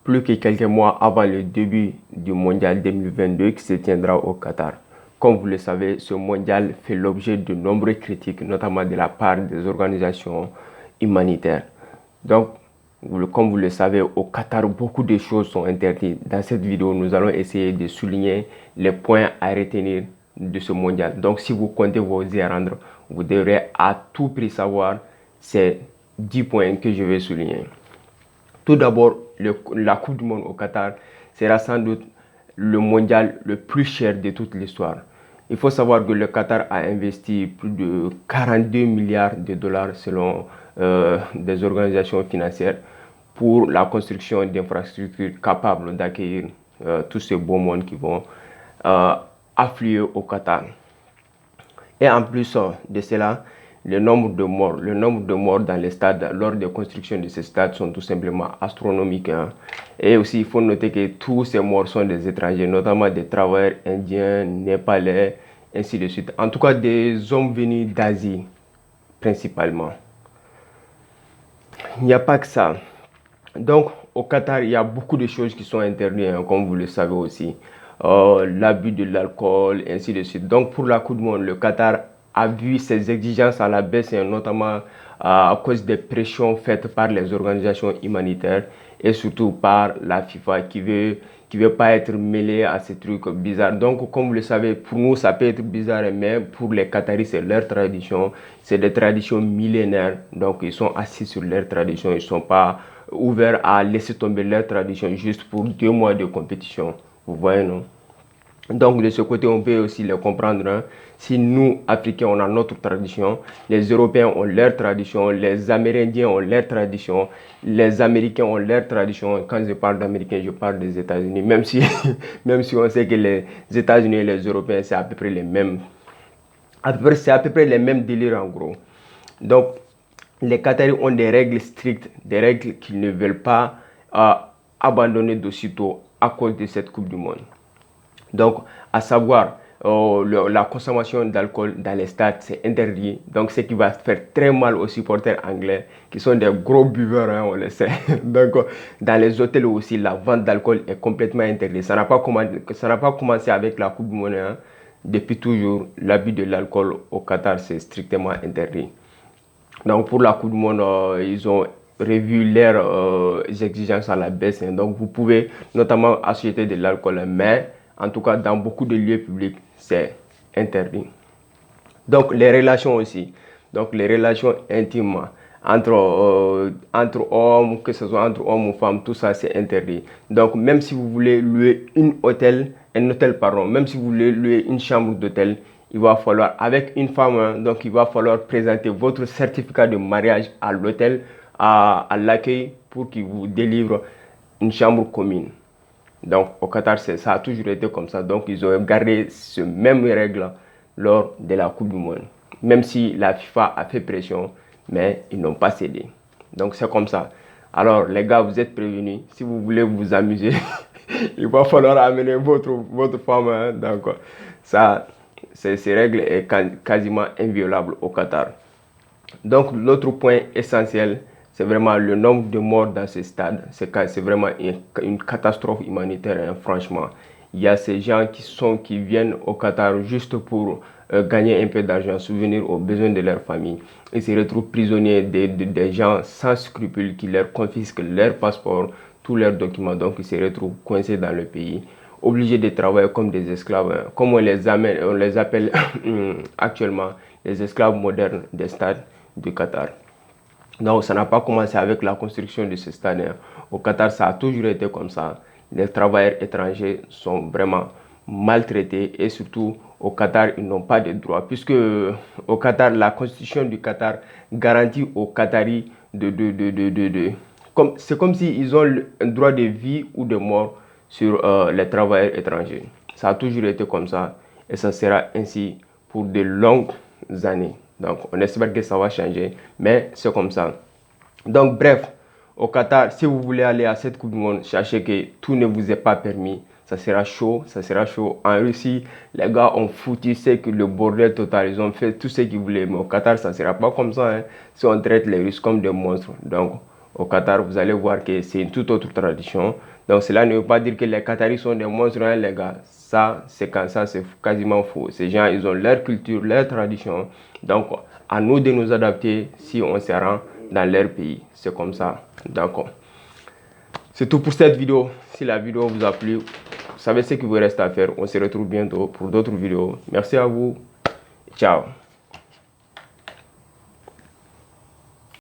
plus que quelques mois avant le début du mondial 2022 qui se tiendra au Qatar. Comme vous le savez, ce mondial fait l'objet de nombreuses critiques, notamment de la part des organisations humanitaires. Donc, comme vous le savez, au Qatar, beaucoup de choses sont interdites. Dans cette vidéo, nous allons essayer de souligner les points à retenir de ce mondial. Donc, si vous comptez vous y rendre, vous devrez à tout prix savoir ces 10 points que je vais souligner. Tout d'abord, la Coupe du Monde au Qatar sera sans doute le mondial le plus cher de toute l'histoire. Il faut savoir que le Qatar a investi plus de 42 milliards de dollars selon des organisations financières pour la construction d'infrastructures capables d'accueillir tous ces beaux mondes qui vont affluer au Qatar. Et en plus de cela, le nombre de morts dans les stades lors de construction de ces stades sont tout simplement astronomiques. Et aussi, il faut noter que tous ces morts sont des étrangers, notamment des travailleurs indiens, népalais, ainsi de suite. En tout cas, des hommes venus d'Asie, principalement. Il n'y a pas que ça. Donc, au Qatar, il y a beaucoup de choses qui sont interdites, comme vous le savez aussi. L'abus de l'alcool, ainsi de suite. Donc, pour la Coupe du Monde, le Qatar a vu ses exigences à la baisse, notamment à cause des pressions faites par les organisations humanitaires et surtout par la FIFA qui veut pas être mêlée à ces trucs bizarres. Donc, comme vous le savez, pour nous, ça peut être bizarre, mais pour les Qataris, c'est leur tradition. C'est des traditions millénaires. Donc, ils sont assis sur leur tradition. Ils ne sont pas ouverts à laisser tomber leur tradition juste pour 2 mois de compétition. Vous voyez, non? Donc, de ce côté, on peut aussi les comprendre. Si nous, Africains, on a notre tradition, les Européens ont leur tradition, les Amérindiens ont leur tradition, les Américains ont leur tradition. Quand je parle d'Américains, je parle des États-Unis. Même si, même si on sait que les États-Unis et les Européens, c'est à peu près les mêmes. C'est à peu près les mêmes délires, en gros. Donc, les Qataris ont des règles strictes, des règles qu'ils ne veulent pas abandonner d'aussitôt à cause de cette Coupe du Monde. Donc, à savoir, la consommation d'alcool dans les stades, c'est interdit. Donc, ce qui va faire très mal aux supporters anglais, qui sont des gros buveurs, on le sait. Donc, dans les hôtels aussi, la vente d'alcool est complètement interdite. Ça n'a pas commencé avec la Coupe du Monde. Depuis toujours, l'abus de l'alcool au Qatar, c'est strictement interdit. Donc, pour la Coupe du Monde, ils ont revu leurs exigences à la baisse. Donc, vous pouvez notamment acheter de l'alcool, mais en tout cas, dans beaucoup de lieux publics, c'est interdit. Donc, les relations aussi. Donc, les relations intimes entre hommes, que ce soit entre hommes ou femmes, tout ça, c'est interdit. Donc, même si vous voulez louer un hôtel, même si vous voulez louer une chambre d'hôtel, il va falloir, avec une femme, donc il va falloir présenter votre certificat de mariage à l'hôtel, à l'accueil, pour qu'il vous délivre une chambre commune. Donc, au Qatar, ça a toujours été comme ça. Donc, ils ont gardé ce même règle lors de la Coupe du Monde. Même si la FIFA a fait pression, mais ils n'ont pas cédé. Donc, c'est comme ça. Alors, les gars, vous êtes prévenus. Si vous voulez vous amuser, il va falloir amener votre femme. Donc, ça, ces règles sont quasiment inviolables au Qatar. Donc, l'autre point essentiel, c'est vraiment le nombre de morts dans ces stades. C'est vraiment une catastrophe humanitaire, franchement. Il y a ces gens qui viennent au Qatar juste pour gagner un peu d'argent, souvenir aux besoins de leur famille. Ils se retrouvent prisonniers des gens sans scrupules qui leur confisquent leur passeport, tous leurs documents. Donc, ils se retrouvent coincés dans le pays, obligés de travailler comme des esclaves, comme on les appelle actuellement, les esclaves modernes des stades du Qatar. Donc, ça n'a pas commencé avec la construction de ce stade. Au Qatar, ça a toujours été comme ça. Les travailleurs étrangers sont vraiment maltraités et surtout au Qatar, ils n'ont pas de droits. Puisque au Qatar, la constitution du Qatar garantit aux Qataris c'est comme s'ils ont un droit de vie ou de mort sur les travailleurs étrangers. Ça a toujours été comme ça et ça sera ainsi pour de longues années. Donc, on espère que ça va changer, mais c'est comme ça. Donc, bref, au Qatar, si vous voulez aller à cette Coupe du Monde, sachez que tout ne vous est pas permis. Ça sera chaud, ça sera chaud. En Russie, les gars ont foutu, c'est que le bordel total, ils ont fait tout ce qu'ils voulaient. Mais au Qatar, ça ne sera pas comme ça. Si on traite les Russes comme des monstres. Donc, au Qatar, vous allez voir que c'est une toute autre tradition. Donc cela ne veut pas dire que les Qataris sont des monstres, hein, les gars. Ça, c'est quasiment faux. Ces gens, ils ont leur culture, leur tradition. Donc, à nous de nous adapter si on se rend dans leur pays. C'est comme ça. D'accord. C'est tout pour cette vidéo. Si la vidéo vous a plu, vous savez ce qu'il vous reste à faire. On se retrouve bientôt pour d'autres vidéos. Merci à vous. Ciao.